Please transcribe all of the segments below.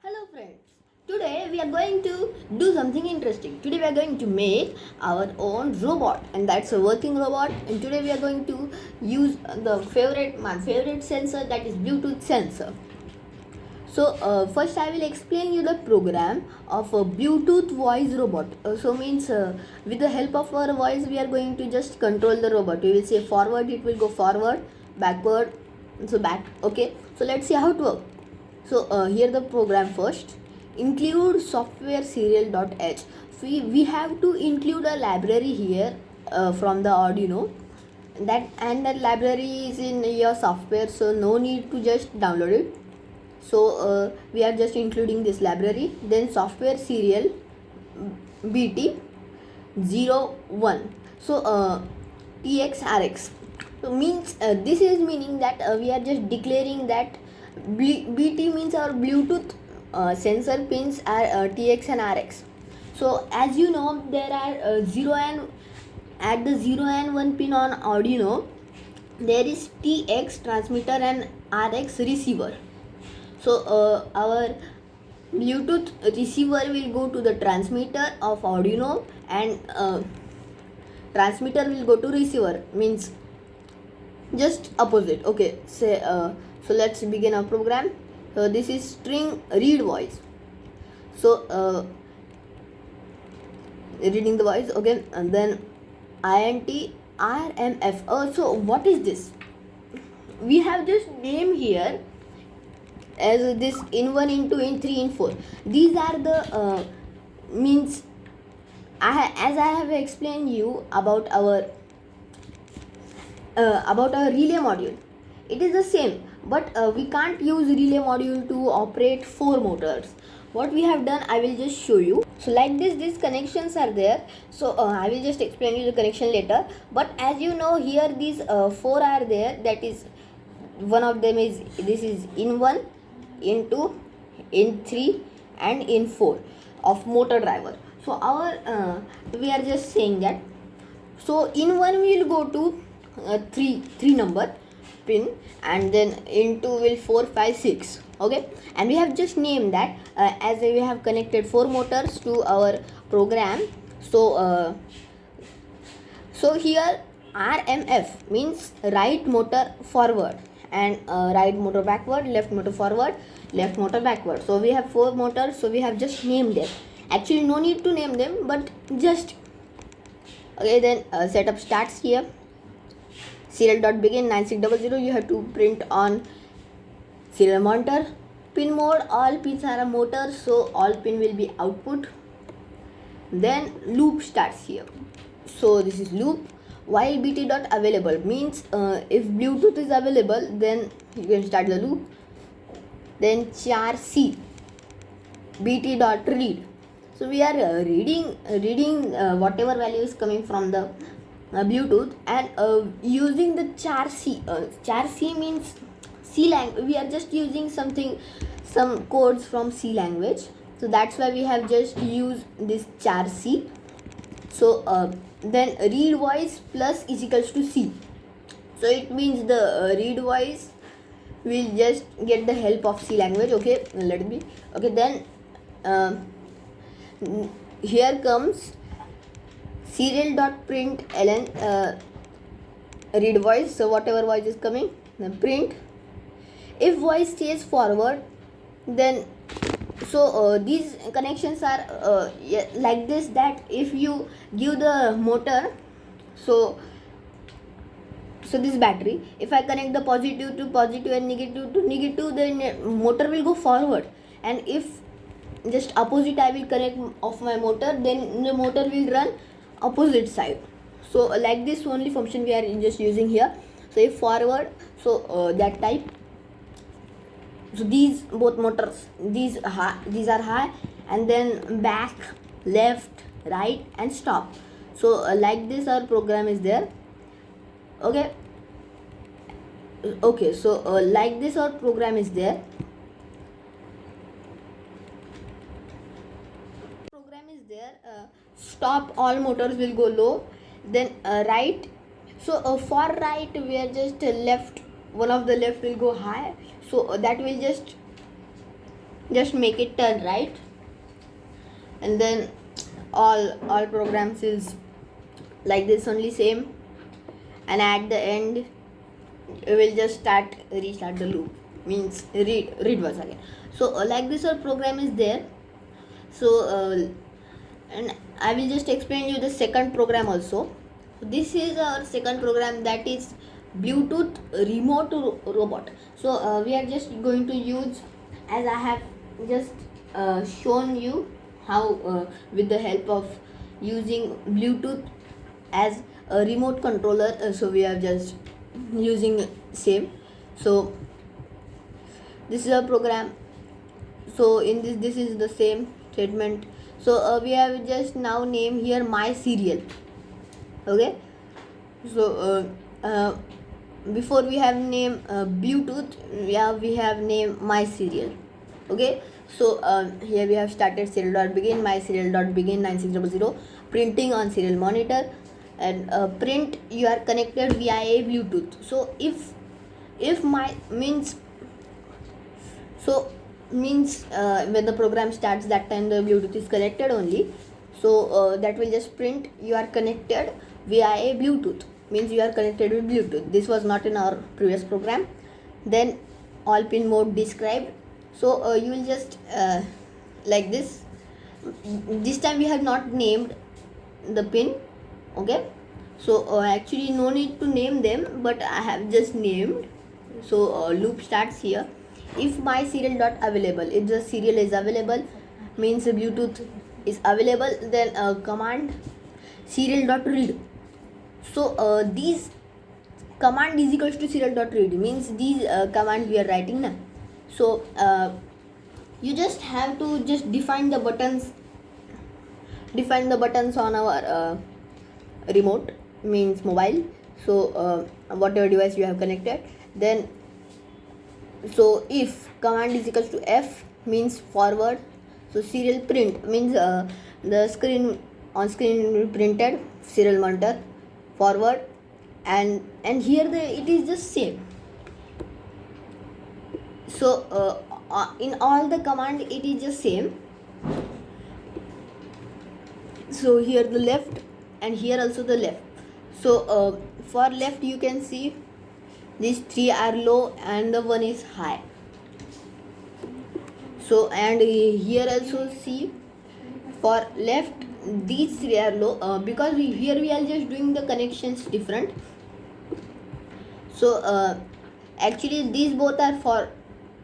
Hello friends. Today we are going to do something interesting. Today we are going to make our own robot, and that's a working robot. And today we are going to use my favorite sensor, that is Bluetooth sensor. So first I will explain you the program of a Bluetooth voice robot. With the help of our voice we are going to just control the robot. We will say forward, it will go forward, backward, so back. Okay. So let's see how it works. So here the program first. Include software serial.h. We have to include a library here from the Arduino. That library is in your software, so no need to just download it. So we are just including this library. Then software serial BT01. So TXRX. So means this is meaning that we are just declaring that BT means our Bluetooth sensor pins are TX and RX. So as you know, there are 0 and at the 0 and 1 pin on Arduino, there is TX transmitter and RX receiver. So our Bluetooth receiver will go to the transmitter of Arduino, and transmitter will go to receiver, means just opposite. Okay, so let's begin our program. So this is string read voice. So reading the voice. Okay, and then int rmf. So what is this? We have just name here as this in1, in2, in3, in4. These are the means as I have explained you about our relay module. It is the same, but we can't use relay module to operate 4 motors. What we have done, I will just show you. So like this, these connections are there. So I will just explain you the connection later. But as you know, here these 4 are there. That is, one of them is, this is in 1, in 2, in 3 and in 4 of motor driver. So our we are just saying that. So in 1 we will go to 3 number pin, and then in 2 will 4, 5, 6. Okay, and we have just named that as we have connected 4 motors to our program. So here RMF means right motor forward, and right motor backward, left motor forward, left motor backward. So we have 4 motors, so we have just named them. Actually no need to name them, but just okay. Then setup starts here. Serial.begin 9600. You have to print on serial monitor. Pin mode, all pins are a motor, so all pin will be output. Then loop starts here. So this is loop. While BT.available means if Bluetooth is available, then you can start the loop. Then char C BT.read. So we are reading whatever value is coming from the Bluetooth, and using the char C. Char C means C language. We are just using some codes from C language. So that's why we have just used this char C. So then read voice plus is equals to C. So it means the read voice will just get the help of C language. Okay, let it be. Okay, then here comes serial.println read voice. So whatever voice is coming, then print. If voice stays forward, then these connections are like this, that if you give the motor, so this battery, if I connect the positive to positive and negative to negative, then motor will go forward. And if just opposite I will connect of my motor, then the motor will run opposite side. So like this only function we are just using here. So if forward, so that type. So these both motors, these are high, and then back, left, right and stop. So like this our program is there. Okay, so like this our program is there. Stop, all motors will go low. Then right. So for right we are just left, one of the left will go high. So that will just just make it turn right, and then all programs is like this only, same, and at the end we will just restart the loop, means read once again. So like this our program is there. So and I will just explain you the second program also. This is our second program, that is Bluetooth remote robot. So we are just going to use, as I have just shown you how with the help of using Bluetooth as a remote controller, so we are just using same. So this is a program. So in this is the same statement. So we have just now name here my serial. Okay, so before we have name Bluetooth, we have name my serial. Okay, so here we have started serial.begin, my serial.begin 9600, printing on serial monitor, and print you are connected via a Bluetooth. So if my means, so means when the program starts, that time the Bluetooth is connected only. So that will just print you are connected via a Bluetooth, means you are connected with Bluetooth. This was not in our previous program. Then all pin mode described. So you will just like this. This time we have not named the pin. Okay, so actually no need to name them, but I have just named. So loop starts here. If my serial dot available, if the serial is available, means Bluetooth is available, then command serial dot read. So these command is equals to serial dot read, means these command we are writing now. So you just have to just define the buttons on our remote, means mobile. So whatever device you have connected, then so if command is equals to F, means forward. So serial print means the screen on screen will be printed, serial monitor forward, and here it is just same. So in all the command it is just same. So here the left, and here also the left. So for left you can see these three are low and the one is high. So and here also see for left these three are low, because here we are just doing the connections different. So actually these both are for,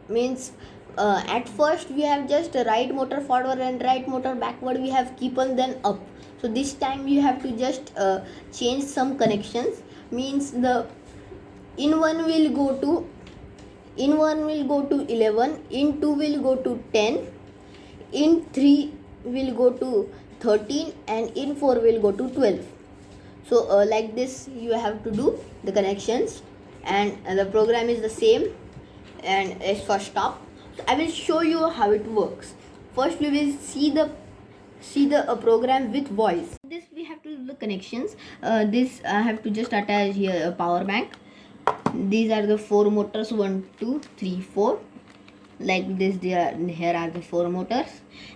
means at first we have just right motor forward and right motor backward we have keep on then up. So this time you have to just change some connections, means the in one will go to 11, in 2 will go to 10, in 3 will go to 13, and in 4 will go to 12. So like this you have to do the connections, and the program is the same, and as for stop. So I will show you how it works. First we will see the program with voice. This we have to do the connections. This I have to just attach here a power bank. These are the 4 motors, 1 2 3 4, like this. Here are the 4 motors,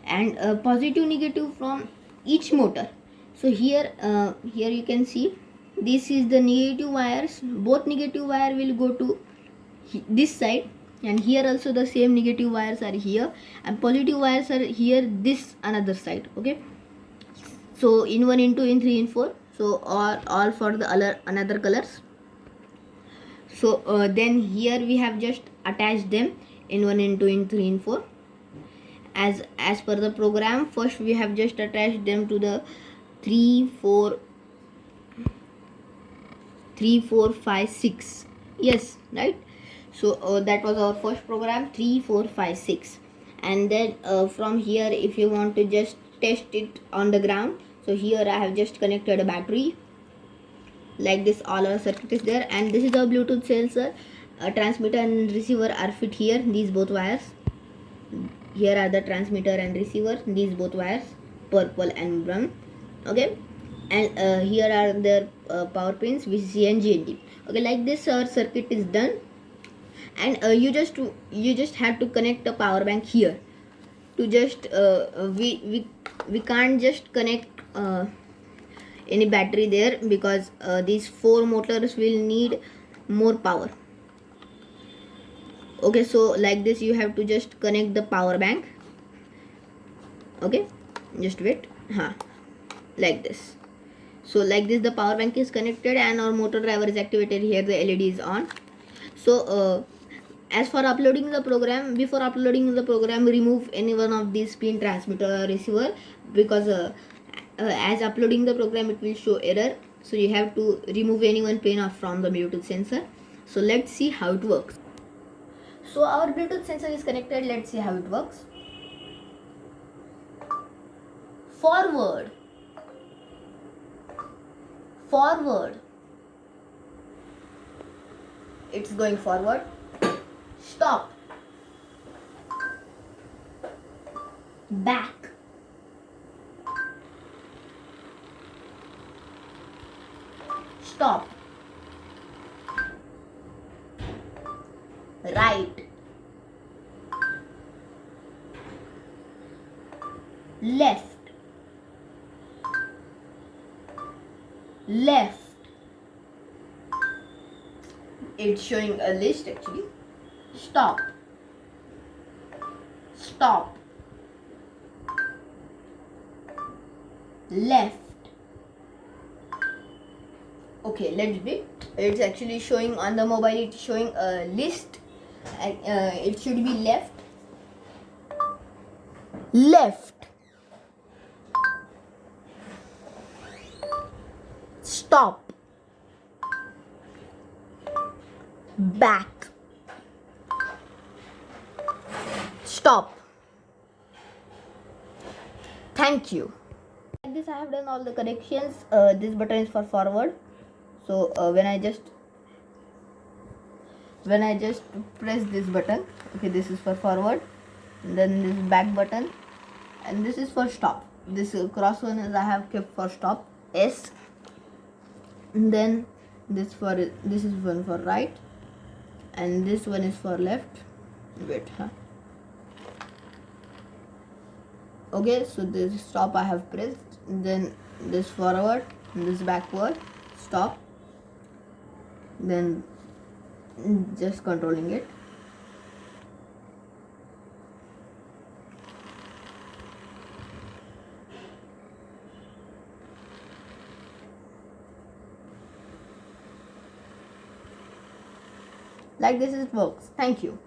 and positive negative from each motor. So here you can see this is the negative wires. Both negative wire will go to this side, and here also the same negative wires are here, and positive wires are here, this another side. Okay, so in 1, in 2, in 3, in 4. So all for the another colors. So then here we have just attached them in 1, in 2, in 3, in 4. As per the program, first we have just attached them to the 3 4 5 6. Yes, right. So that was our first program, 3 4 5 6. And then from here, if you want to just test it on the ground, so here I have just connected a battery like this. All our circuit is there, and this is our Bluetooth sensor. Transmitter and receiver are fit here, these both wires. Here are the transmitter and receiver, these both wires, purple and brown. Okay, and here are the power pins, VCC and GND. Okay, like this our circuit is done, and you just have to connect the power bank here. to just we can't just connect any battery there, because these 4 motors will need more power. Okay, so like this you have to just connect the power bank. Okay, just wait. Like this. So like this the power bank is connected and our motor driver is activated. Here the LED is on. So as for uploading the program, before uploading the program, remove any one of these pin, transmitter or receiver, because as uploading the program it will show error. So you have to remove any one pin off from the Bluetooth sensor. So let's see how it works. So our Bluetooth sensor is connected. Let's see how it works. Forward, it's going forward. Stop, back, stop, right, left, it's showing a list actually. Stop, left. Okay, let's be. It's actually showing on the mobile, it's showing a list, and it should be left, stop, back, stop. Thank you. Like this I have done all the corrections. This button is for forward. So when I just press this button, okay, this is for forward. And then this back button, and this is for stop. This cross one is I have kept for stop, S. And then this is one for right, and this one is for left. Wait, okay, so this stop I have pressed, then this forward, and this backward, stop, then just controlling it. Like this it works. Thank you.